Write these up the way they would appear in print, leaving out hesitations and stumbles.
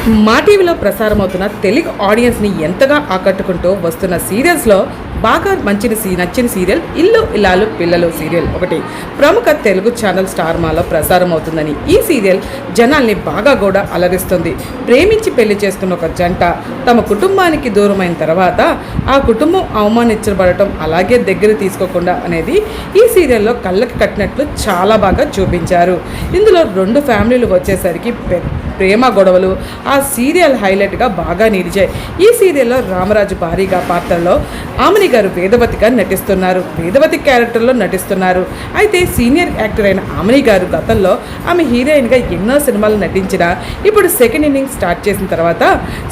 మా టీవీలో ప్రసారమవుతున్న తెలుగు ఆడియన్స్ని ఎంతగా ఆకట్టుకుంటూ వస్తున్న సీరియల్స్లో బాగా నచ్చిన సీరియల్ ఇల్లు ఇల్లాలు పిల్లలు సీరియల్ ఒకటి. ప్రముఖ తెలుగు ఛానల్ స్టార్ మాలో ప్రసారం అవుతుందని ఈ సీరియల్ జనాల్ని బాగా కూడా అలరిస్తుంది. ప్రేమించి పెళ్లి చేసుకున్న ఒక జంట తమ కుటుంబానికి దూరమైన తర్వాత ఆ కుటుంబం అవమానించబడటం అలాగే దగ్గర తీసుకోకుండా అనేది ఈ సీరియల్లో కళ్ళకి కట్టినట్లు చాలా బాగా చూపించారు. ఇందులో రెండు ఫ్యామిలీలు వచ్చేసరికి ప్రేమ గొడవలు ఆ సీరియల్ హైలైట్గా బాగా నిలిచాయి. ఈ సీరియల్లో రామరాజు భారీగా పాత్రలో ఆమెని గారు వేదవతిగా నటిస్తున్నారు. వేదవతి క్యారెక్టర్లో నటిస్తున్నారు. అయితే సీనియర్ యాక్టర్ అయిన ఆమెని గారు గతంలో ఆమె హీరోయిన్గా ఎన్నో సినిమాలు నటించిన ఇప్పుడు సెకండ్ ఇన్నింగ్ స్టార్ట్ చేసిన తర్వాత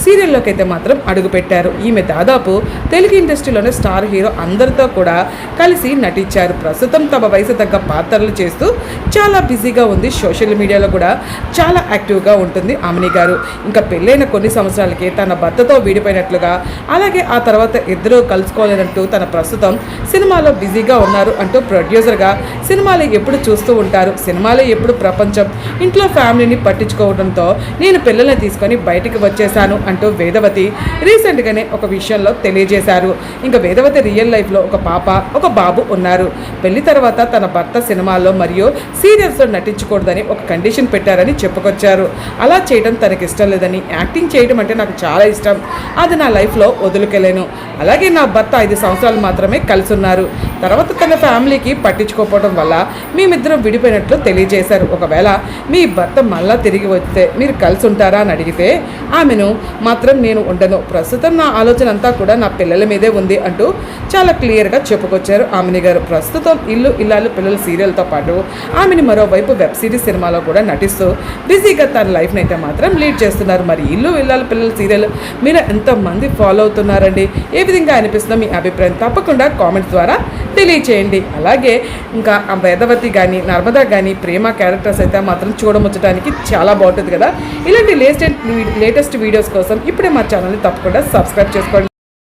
సీరియల్లోకి అయితే మాత్రం అడుగుపెట్టారు. ఈమె దాదాపు తెలుగు ఇండస్ట్రీలోనే స్టార్ హీరో అందరితో కూడా కలిసి నటించారు. ప్రస్తుతం తమ వయసు తగ్గ పాత్రలు చేస్తూ చాలా బిజీగా ఉంది. సోషల్ మీడియాలో కూడా చాలా యాక్టివ్గా ఉంటుంది ఆమెని గారు. ఇంకా పెళ్ళైన కొన్ని సంవత్సరాలకి తన భర్తతో విడిపోయినట్లుగా అలాగే ఆ తర్వాత ఇద్దరూ కలుసుకోలేదంటూ తన ప్రస్తుతం సినిమాలో బిజీగా ఉన్నారు అంటూ ప్రొడ్యూసర్గా సినిమాలు ఎప్పుడు చూస్తూ ఉంటారు. సినిమాలే ఎప్పుడు ప్రపంచం, ఇంట్లో ఫ్యామిలీని పట్టించుకోవడంతో నేను పిల్లల్ని తీసుకొని బయటికి వచ్చేసాను అంటూ వేదవతి రీసెంట్గానే ఒక విషయంలో తెలియజేశారు. ఇంకా వేదవతి రియల్ లైఫ్లో ఒక పాప ఒక బాబు ఉన్నారు. పెళ్లి తర్వాత తన భర్త సినిమాల్లో మరియు సీరియల్స్లో నటించకూడదని ఒక కండిషన్ పెట్టారని చెప్పుకొచ్చారు. అలా చేయడం తనకి ఇష్టం లేదని, యాక్టింగ్ చేయడం అంటే నాకు చాలా ఇష్టం, అది నా లైఫ్లో వదులుకెళ్ళాను. అలాగే నా భర్త 5 సంవత్సరాలు మాత్రమే కలిసి ఉన్నారు. తర్వాత తన ఫ్యామిలీకి పట్టించుకోకపోవడం వల్ల మేమిద్దరం విడిపోయినట్లు తెలియజేశారు. ఒకవేళ మీ భర్త మళ్ళా తిరిగి వస్తే మీరు కలిసి ఉంటారా అని అడిగితే ఆమెను మాత్రం నేను ఉండను, ప్రస్తుతం నా ఆలోచన అంతా కూడా నా పిల్లల మీదే ఉంది అంటూ చాలా క్లియర్గా చెప్పుకొచ్చారు ఆమెని గారు. ప్రస్తుతం ఇల్లు ఇల్లాలు పిల్లల సీరియల్తో పాటు ఆమెని మరోవైపు వెబ్ సిరీస్ సినిమాలో కూడా నటిస్తూ బిజీగా తన లైఫ్ని అయితే మాత్రం లీడ్ చేస్తున్నారు. మరి ఇల్లు ఇల్లాలు పిల్లల సీరియల్ మీరు ఎంతమంది ఫాలో అవుతున్నారండి? ఏ విధంగా అనిపిస్తుందో మీ అభిప్రాయం తప్పకుండా కామెంట్స్ ద్వారా తెలియచేయండి. అలాగే ఇంకా ఆ వేదవతి కానీ నర్మదా కానీ ప్రేమ క్యారెక్టర్స్ అయితే మాత్రం చూడముచ్చడానికి చాలా బాగుంటుంది కదా. ఇలాంటి లేటెస్ట్ వీడియోస్ కోసం ఇప్పుడే మా ఛానల్ని తప్పకుండా సబ్స్క్రైబ్ చేసుకోండి.